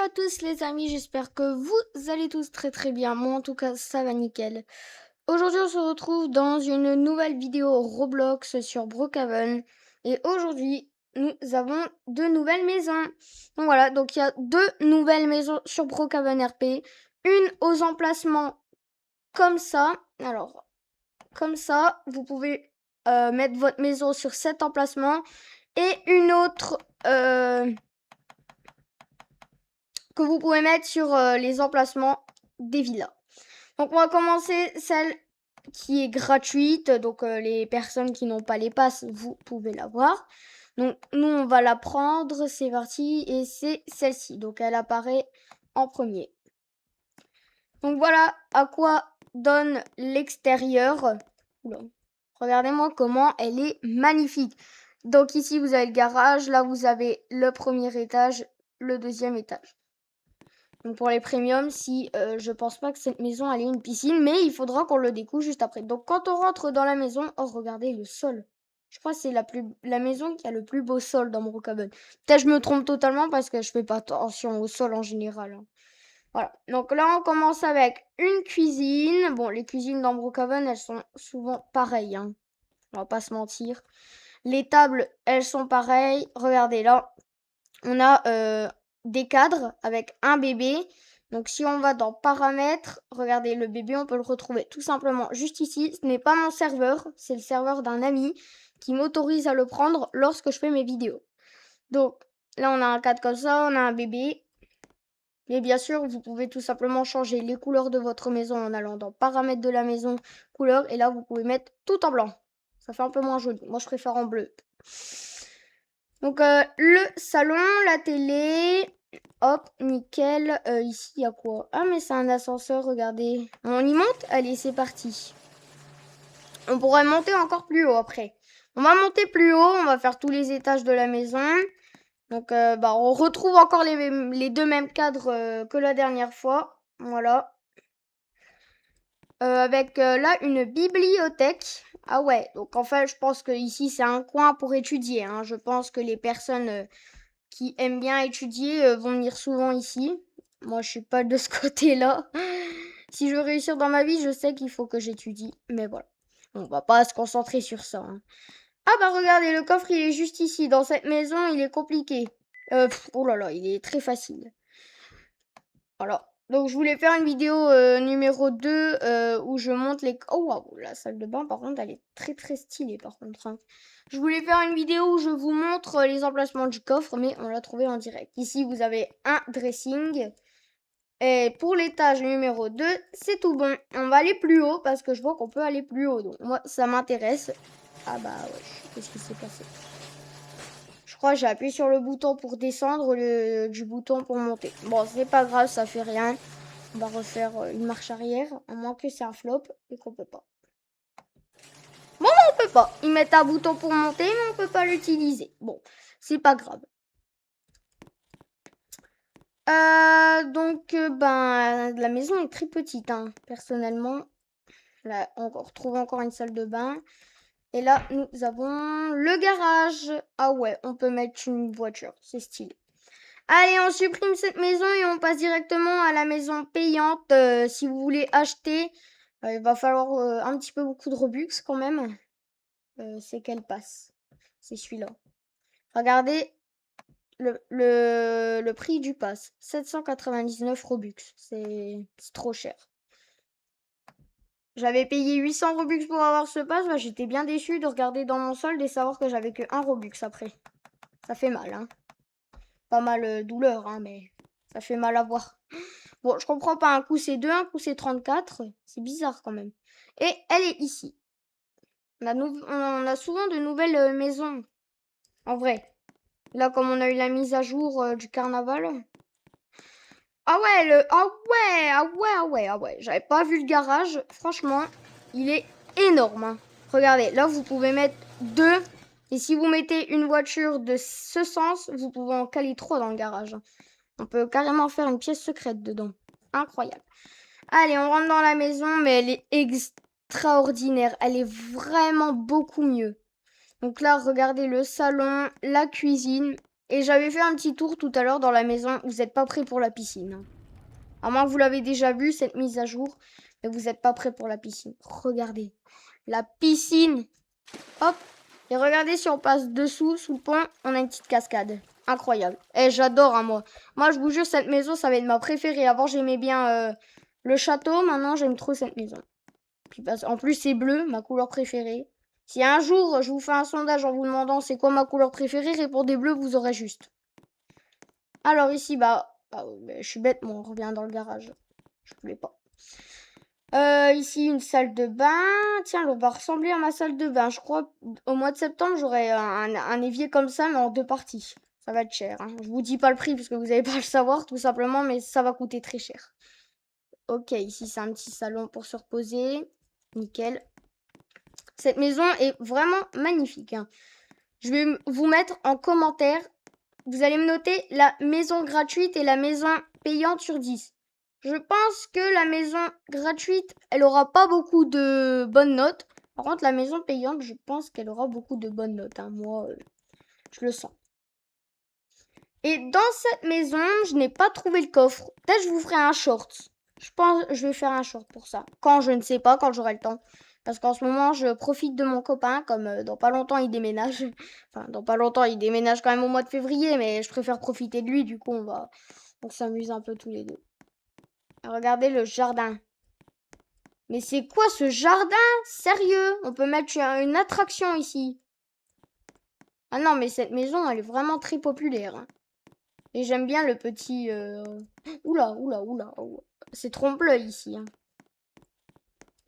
à tous les amis, j'espère que vous allez tous très bien. Moi en tout cas ça va nickel. Aujourd'hui on se retrouve dans une nouvelle vidéo Roblox sur Brookhaven. Et aujourd'hui nous avons deux nouvelles maisons. Donc voilà, donc il y a deux nouvelles maisons sur Brookhaven RP. Une aux emplacements comme ça. Alors, comme ça, vous pouvez mettre votre maison sur cet emplacement. Et une autre que vous pouvez mettre sur les emplacements des villas. Donc on va commencer celle qui est gratuite, donc les personnes qui n'ont pas les passes, vous pouvez l'avoir. Donc nous on va la prendre, c'est parti, et c'est celle-ci, donc elle apparaît en premier. Donc voilà à quoi donne l'extérieur. Regardez-moi comment elle est magnifique. Donc ici vous avez le garage, là vous avez le premier étage, le deuxième étage. Donc pour les premiums, si je pense pas que cette maison elle ait une piscine, mais il faudra qu'on le découvre juste après. Donc quand on rentre dans la maison, oh regardez le sol. Je crois que c'est la maison qui a le plus beau sol dans Brookhaven. Peut-être je me trompe totalement parce que je fais pas attention au sol en général, hein. Voilà. Donc là on commence avec une cuisine. Bon, les cuisines dans Brookhaven elles sont souvent pareilles, hein. On va pas se mentir. Les tables elles sont pareilles. Regardez là, on a des cadres avec un bébé. Donc si on va dans paramètres, regardez le bébé, on peut le retrouver tout simplement juste ici. Ce n'est pas mon serveur, c'est le serveur d'un ami qui m'autorise à le prendre lorsque je fais mes vidéos. Donc là on a un cadre comme ça, on a un bébé. Mais bien sûr, vous pouvez tout simplement changer les couleurs de votre maison en allant dans paramètres de la maison, couleur, et là vous pouvez mettre tout en blanc. Ça fait un peu moins joli. Moi je préfère en bleu. Donc le salon, la télé, hop, nickel. Ici, il y a quoi? Ah, mais c'est un ascenseur, regardez. On y monte? Allez, c'est parti. On pourrait monter encore plus haut après. On va monter plus haut, on va faire tous les étages de la maison. Donc, on retrouve encore les deux mêmes cadres que la dernière fois. Voilà. Avec là une bibliothèque. Ah ouais, donc en fait, je pense que ici c'est un coin pour étudier, hein. Je pense que les personnes qui aiment bien étudier vont venir souvent ici. Moi, je suis pas de ce côté-là. Si je veux réussir dans ma vie, je sais qu'il faut que j'étudie. Mais voilà. On va pas se concentrer sur ça, hein. Ah bah regardez, le coffre, il est juste ici. Dans cette maison, il est compliqué. Oh là là, il est très facile. Voilà. Donc, je voulais faire une vidéo numéro 2 où je montre les... Oh, waouh, la salle de bain, par contre, elle est très stylée, par contre, hein. Je voulais faire une vidéo où je vous montre les emplacements du coffre, mais on l'a trouvé en direct. Ici, vous avez un dressing. Et pour l'étage numéro 2, c'est tout bon. On va aller plus haut parce que je vois qu'on peut aller plus haut. Donc, moi, ça m'intéresse. Ah bah, ouais, qu'est-ce qui s'est passé? Je crois que j'ai appuyé sur le bouton pour descendre au lieu du bouton pour monter. Bon, c'est pas grave, ça fait rien. On va refaire une marche arrière, à moins que c'est un flop et qu'on peut pas. Bon, on peut pas. Ils mettent un bouton pour monter, mais on peut pas l'utiliser. Bon, c'est pas grave. La maison est très petite, hein, personnellement. Là, on retrouve encore une salle de bain. Et là, nous avons le garage. Ah ouais, on peut mettre une voiture, c'est stylé. Allez, on supprime cette maison et on passe directement à la maison payante. Si vous voulez acheter, il va falloir un petit peu beaucoup de Robux quand même. C'est quel passe? C'est celui-là. Regardez le prix du pass. 799 Robux. C'est trop cher. J'avais payé 800 Robux pour avoir ce pass. Bah, j'étais bien déçue de regarder dans mon solde et savoir que j'avais que 1 Robux après. Ça fait mal, hein. Pas mal douleur, hein, mais ça fait mal à voir. Bon, je comprends pas. Un coup c'est 2, un coup c'est 34. C'est bizarre quand même. Et elle est ici. On a souvent de nouvelles maisons. En vrai. Là, comme on a eu la mise à jour du carnaval. Ah ouais, ah ouais, ah ouais, ah ouais, ah ouais. J'avais pas vu le garage. Franchement, il est énorme, hein. Regardez, là, vous pouvez mettre 2. Et si vous mettez une voiture de ce sens, vous pouvez en caler 3 dans le garage, hein. On peut carrément faire une pièce secrète dedans. Incroyable. Allez, on rentre dans la maison, mais elle est extraordinaire. Elle est vraiment beaucoup mieux. Donc là, regardez le salon, la cuisine. Et j'avais fait un petit tour tout à l'heure dans la maison. Vous n'êtes pas prêts pour la piscine, hein. À moins que vous l'avez déjà vu, cette mise à jour. Mais vous n'êtes pas prêts pour la piscine. Regardez. La piscine. Hop. Et regardez si on passe dessous, sous le pont, on a une petite cascade. Incroyable. Et j'adore, hein, moi. Moi, je vous jure, cette maison, ça va être ma préférée. Avant, j'aimais bien le château. Maintenant, j'aime trop cette maison. Puis, en plus, c'est bleu, ma couleur préférée. Si un jour, je vous fais un sondage en vous demandant c'est quoi ma couleur préférée, répondez bleu, vous aurez juste. Alors ici, je suis bête, moi, on revient dans le garage. Je voulais pas. Ici, une salle de bain. Tiens, elle va ressembler à ma salle de bain. Je crois au mois de septembre, j'aurai un évier comme ça, mais en 2 parties. Ça va être cher, hein. Je vous dis pas le prix parce que vous n'allez pas le savoir, tout simplement, mais ça va coûter très cher. Ok, ici, c'est un petit salon pour se reposer. Nickel. Cette maison est vraiment magnifique, hein. Je vais vous mettre en commentaire. Vous allez me noter la maison gratuite et la maison payante sur 10. Je pense que la maison gratuite, elle aura pas beaucoup de bonnes notes. Par contre, la maison payante, je pense qu'elle aura beaucoup de bonnes notes, hein. Moi, je le sens. Et dans cette maison, je n'ai pas trouvé le coffre. Peut-être je vous ferai un short. Je pense que je vais faire un short pour ça. Quand, je ne sais pas, quand j'aurai le temps. Parce qu'en ce moment, je profite de mon copain, comme dans pas longtemps, il déménage. Enfin, dans pas longtemps, il déménage quand même au mois de février, mais je préfère profiter de lui, du coup, on s'amuse un peu tous les deux. Regardez le jardin. Mais c'est quoi ce jardin? Sérieux? On peut mettre une attraction ici. Ah non, mais cette maison, elle est vraiment très populaire, hein. Et j'aime bien le petit... Oula. C'est trompe-l'œil ici, hein.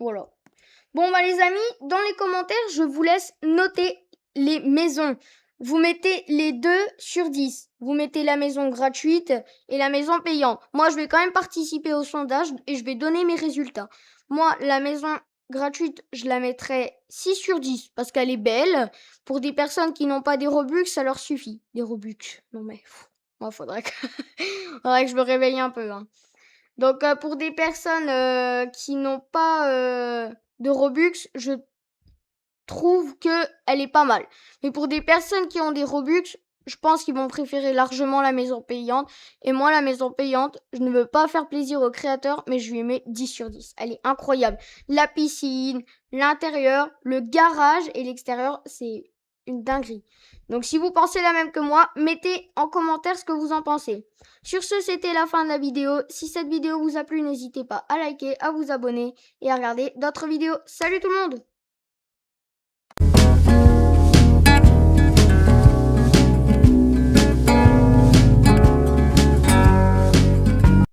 Voilà. Bon, les amis, dans les commentaires, je vous laisse noter les maisons. Vous mettez les 2 sur 10. Vous mettez la maison gratuite et la maison payante. Moi, je vais quand même participer au sondage et je vais donner mes résultats. Moi, la maison gratuite, je la mettrai 6 sur 10 parce qu'elle est belle. Pour des personnes qui n'ont pas des Robux, ça leur suffit. Des Robux. Non mais... Moi, faudrait que... faudrait que je me réveille un peu, hein. Donc, pour des personnes qui n'ont pas de Robux, je trouve que elle est pas mal. Mais pour des personnes qui ont des Robux, je pense qu'ils vont préférer largement la maison payante. Et moi, la maison payante, je ne veux pas faire plaisir au créateur, mais je lui mets 10 sur 10. Elle est incroyable. La piscine, l'intérieur, le garage et l'extérieur, c'est une dinguerie. Donc si vous pensez la même que moi, mettez en commentaire ce que vous en pensez. Sur ce, c'était la fin de la vidéo. Si cette vidéo vous a plu, n'hésitez pas à liker, à vous abonner et à regarder d'autres vidéos. Salut tout le monde!